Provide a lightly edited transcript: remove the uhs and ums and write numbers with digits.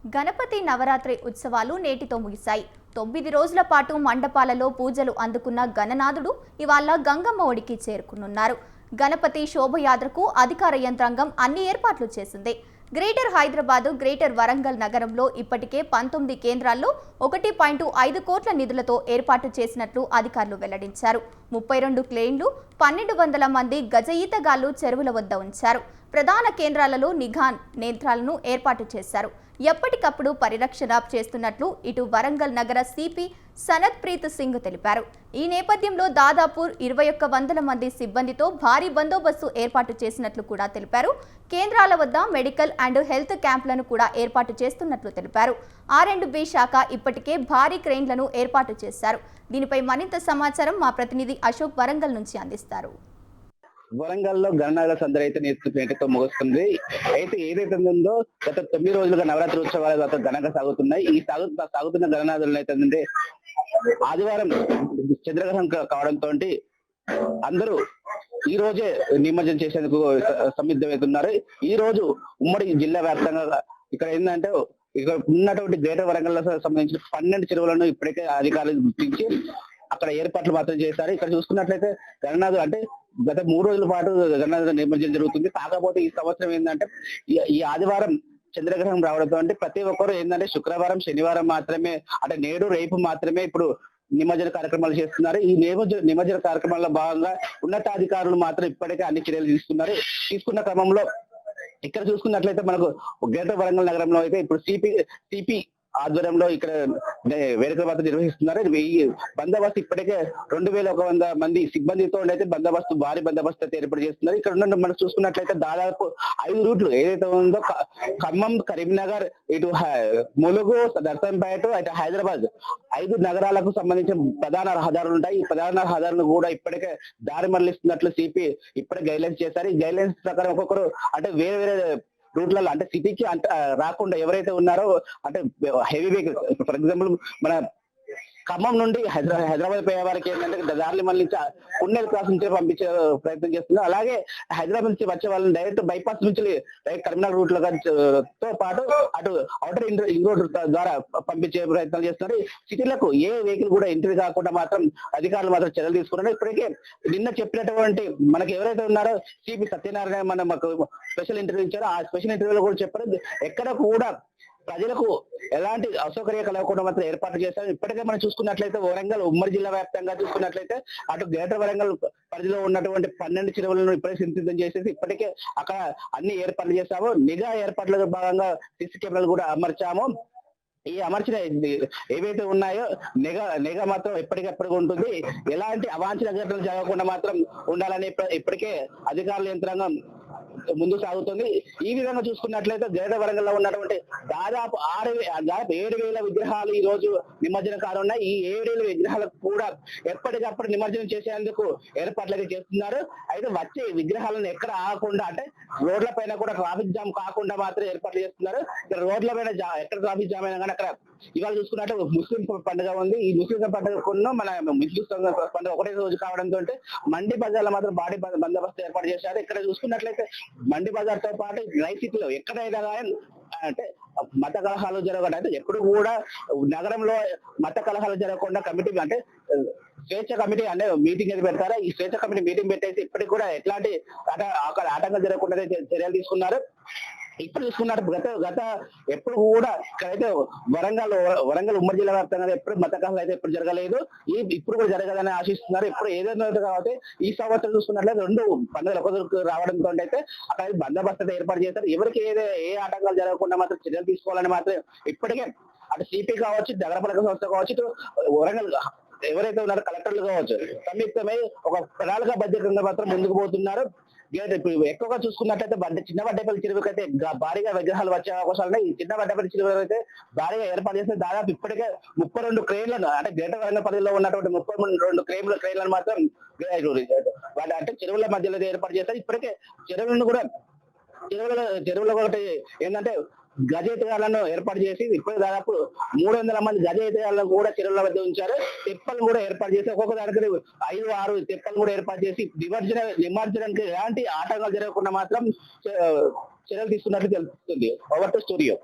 గణపతి నవరాత్రి ఉత్సవాలు నేటితో ముగిశాయి. 9 రోజుల పాటు మండపాలలో పూజలు అందుకున్న గణనాథుడు ఇవాళ గంగమ్మ ఒడికి చేరుకునున్నారు. గణపతి శోభయాత్రకు అధికార యంత్రాంగం అన్ని ఏర్పాట్లు చేసింది. గ్రేటర్ హైదరాబాద్, గ్రేటర్ వరంగల్ నగరంలో ఇప్పటికే 19 కేంద్రాల్లో 1.5 కోట్ల నిధులతో ఏర్పాటు చేసినట్లు అధికారులు వెల్లడించారు. 32 క్లేన్లు, 1200 మంది గజ ఈతగాళ్లు చెరువుల వద్ద ఉంచారు. ప్రధాన కేంద్రాలలో నిఘా నేత్రాలను ఏర్పాటు చేశారు. ఎప్పటికప్పుడు పరిరక్షణ చేస్తున్నట్లు ఇటు వరంగల్ నగర సిపి సనత్ ప్రీత్ సింగ్ తెలిపారు. ఈ నేపథ్యంలో దాదాపు 2100 మంది సిబ్బందితో భారీ బందోబస్తు ఏర్పాటు చేసినట్లు కూడా తెలిపారు. కేంద్రాల వద్ద మెడికల్ అండ్ హెల్త్ క్యాంపులను కూడా ఏర్పాటు చేస్తున్నట్లు తెలిపారు. R&B శాఖ ఇప్పటికే భారీ క్రెయిన్లను ఏర్పాటు చేశారు. దీనిపై మరింత సమాచారం మా ప్రతినిధి అశోక్ వరంగల్ నుంచి అందిస్తారు. వరంగల్లో గణనాథుల సందడి అయితే నేటితో ముగుస్తుంది. అయితే ఏదైతే ఉందో గత 9 రోజులుగా నవరాత్రి ఉత్సవాలు ఘనంగా సాగుతున్నాయి. ఈ సాగుతున్న గణనాథులను అయితే ఆదివారం చంద్రగ్రహణం కావడంతో అందరూ ఈ రోజే నిమజ్జనం చేసేందుకు సన్నిద్ధమవుతున్నారు. ఈ రోజు ఉమ్మడి జిల్లా వ్యాప్తంగా ఇక్కడ ఏంటంటే ఇక్కడ ఉన్నటువంటి గ్రేటర్ వరంగల్ సంబంధించిన 12 చెరువులను ఇప్పటికే అధికారులు గుర్తించి అక్కడ ఏర్పాట్లు మాత్రం చేశారు. ఇక్కడ చూసుకున్నట్లయితే గణనాథులు అంటే గత 3 రోజుల పాటు గణనాథుల నిమజ్జనం జరుగుతుంది. కాకపోతే ఈ సంవత్సరం ఏంటంటే ఈ ఆదివారం చంద్రగ్రహణం రావడంతో అంటే ప్రతి ఒక్కరు ఏంటంటే శుక్రవారం, శనివారం మాత్రమే అంటే నేడు రేపు మాత్రమే ఇప్పుడు నిమజ్జన కార్యక్రమాలు చేస్తున్నారు. ఈ నిమజ్జన కార్యక్రమాల్లో భాగంగా ఉన్నతాధికారులు మాత్రం ఇప్పటికే అన్ని చర్యలు తీసుకున్న క్రమంలో ఇక్కడ చూసుకున్నట్లయితే మనకు గ్రేటర్ వరంగల్ నగరంలో అయితే ఇప్పుడు సిపి ఆధ్వర్యంలో ఇక్కడ వేడుకల మాత్రం నిర్వహిస్తున్నారు. ఈ బందోబస్తు ఇప్పటికే 2100 మంది సిబ్బందితో అయితే భారీ బందోబస్తు అయితే ఏర్పాటు చేస్తున్నారు. ఇక్కడ ఉన్న మనం చూసుకున్నట్లయితే దాదాపు 5 రూట్లు ఏదైతే ఉందో ఖమ్మం, కరీంనగర్, ఇటు ములుగు, నర్సంపేట, ఇటు హైదరాబాద్ 5 నగరాలకు సంబంధించిన ప్రధాన రహదారులు ఉంటాయి. ఈ ప్రధాన రహదారులను కూడా ఇప్పటికే దారి మళ్లిస్తున్నట్లు సిపి ఇప్పటికే గైడ్లైన్స్ చేశారు. ఈ గైడ్లైన్స్ ప్రకారం ఒక్కొక్కరు అంటే వేరే రూట్లలో అంటే సిటీకి అంటే రాకుండా ఎవరైతే ఉన్నారో అంటే హెవీ వెహికల్ ఫర్ ఎగ్జాంపుల్ మన ఖమ్మం నుండి హైదరాబాద్ పోయే వారికి ఏంటంటే దారిని మళ్ళీ పుణ్యల్ క్రాస్ నుంచి పంపించే ప్రయత్నం చేస్తున్నారు. అలాగే హైదరాబాద్ నుంచి వచ్చే వాళ్ళని డైరెక్ట్ బైపాస్ నుంచి డైరెక్ట్ కరీంనగర్ రూట్ తో పాటు అటు అవుటర్ రింగ్ రోడ్ ద్వారా పంపించే ప్రయత్నాలు చేస్తున్నారు. సిటీలకు ఏ వెహికల్ కూడా ఎంట్రీ కాకుండా మాత్రం అధికారులు మాత్రం చర్యలు తీసుకున్నారు. ఇప్పటికే నిన్న చెప్పినటువంటి మనకి ఎవరైతే ఉన్నారో సిపి సత్యనారాయణ మన మాకు స్పెషల్ ఇంటర్వ్యూ ఇచ్చారో ఆ స్పెషల్ ఇంటర్వ్యూలో కూడా చెప్పారు ఎక్కడ కూడా ప్రజలకు ఎలాంటి అసౌకర్యం కలగకుండా మాత్రం ఏర్పాటు చేశారు. ఇప్పటికే మనం చూసుకున్నట్లయితే వరంగల్ ఉమ్మడి జిల్లా వ్యాప్తంగా చూసుకున్నట్లయితే అటు గ్రేటర్ వరంగల్ పరిధిలో ఉన్నటువంటి 12 చెరువులను ఇప్పటికే సిద్ధం చేసేసి ఇప్పటికే అక్కడ అన్ని ఏర్పాట్లు చేశాము. నిఘా ఏర్పాట్ల భాగంగా సీసీ కెమెరాలు కూడా అమర్చాము. ఈ అమర్చిన ఏవైతే ఉన్నాయో నిఘా మాత్రం ఎప్పటికెప్పటికి ఉంటుంది. ఎలాంటి అవాంఛనీయ ఘటనలు జరగకుండా మాత్రం ఉండాలని ఇప్పటికే అధికారుల యంత్రాంగం ముందు సాగుతుంది. ఈ విధంగా చూసుకున్నట్లయితే గ్రేటర్ వరంగల్ లో ఉన్నటువంటి దాదాపు 7,000 విగ్రహాలు ఈ రోజు నిమజ్జనం కానున్నాయి. ఈ 7,000 విగ్రహాలకు కూడా ఎప్పటికప్పుడు నిమజ్జనం చేసేందుకు ఏర్పాట్లు చేస్తున్నారు. అయితే వచ్చే విగ్రహాలను ఎక్కడ ఆగకుండా అంటే రోడ్ల పైన కూడా ట్రాఫిక్ జామ్ కాకుండా మాత్రం ఏర్పాట్లు చేస్తున్నారు. ఇక్కడ రోడ్ల పైన ఎక్కడ ట్రాఫిక్ జామ్ అయినా కానీ అక్కడ ఇవాళ చూసుకున్నట్టు ముస్లిం పండుగ ఉంది. ఈ ముస్లిం పండుగ మన ముస్లిం పండుగ ఒకటే రోజు కావడంతో మండి బజార్లో మాత్రం భారీ బందోబస్తు ఏర్పాటు చేశారు. ఇక్కడ చూసుకున్నట్లయితే మండి బజార్ తో పాటు రైస్ సిటీలో ఎక్కడైనా కానీ అంటే మత కలహాలు జరగకుండా అంటే ఎప్పుడు కూడా నగరంలో మత కలహాలు జరగకుండా కమిటీ అంటే స్వేచ్ఛ కమిటీ అనే మీటింగ్ అయితే పెడతారా. ఈ స్వేచ్ఛ కమిటీ మీటింగ్ పెట్టేసి ఇప్పటికి కూడా ఎట్లాంటి ఆటంకం జరగకుండా చర్యలు తీసుకున్నారు. ఇప్పుడు చూసుకున్నట్టు గత ఎప్పుడు కూడా ఇక్కడైతే వరంగల్ ఉమ్మడి జిల్లా వ్యాప్తంగా ఎప్పుడు మత కలహాలు అయితే ఎప్పుడు జరగలేదు. ఇప్పుడు కూడా జరగదని ఆశిస్తున్నారు. ఇప్పుడు ఏదైనా కాబట్టి ఈ సంవత్సరం చూసుకున్నట్లయితే 2 పండుగలు ఒకరికి రావడంతో అయితే అక్కడ బందోబస్తు ఏర్పాటు చేస్తారు. ఎవరికి ఏ ఆటంకాలు జరగకుండా మాత్రం చర్యలు తీసుకోవాలని మాత్రం ఇప్పటికే అటు సిపి కావచ్చు, నగరపాలక సంస్థ కావచ్చు, ఇటు వరంగల్ ఎవరైతే ఉన్నారో కలెక్టర్లు కావచ్చు సంయుక్తమై ఒక ప్రణాళిక బడ్జెట్ మాత్రం ముందుకు పోతున్నారు. ఎక్కువగా చూసుకున్నట్లయితే చిన్న వడ్డేపల్లి చెరువుకైతే భారీగా విగ్రహాలు వచ్చే అవకాశాలు ఉన్నాయి. ఈ చిన్న వడ్డేపల్లి చెరువు అయితే భారీగా ఏర్పాటు చేస్తే దాదాపు ఇప్పటికే 32 క్రెయిన్లను అంటే గ్రేటర్ వరంగల్ పరిధిలో ఉన్నటువంటి 32 క్రెయిన్లను మాత్రం అంటే చెరువుల మధ్యలో ఏర్పాటు చేస్తారు. ఇప్పటికే చెరువులో ఒకటి ఏంటంటే గజ ఎత్తుగాళ్లను ఏర్పాటు చేసి ఇప్పుడు దాదాపు 300 మంది గజ ఎత్తుగాళ్లను కూడా చెరువుల వద్ద ఉంచారు. తెప్పలు కూడా ఏర్పాటు చేసి ఒక్కొక్క దానికి 5-6 తెప్పలు కూడా ఏర్పాటు చేసి నిమజ్జనానికి ఎలాంటి ఆటంకాలు జరగకుండా మాత్రం చర్యలు తీసుకున్నట్లు తెలుస్తుంది. Over to studio.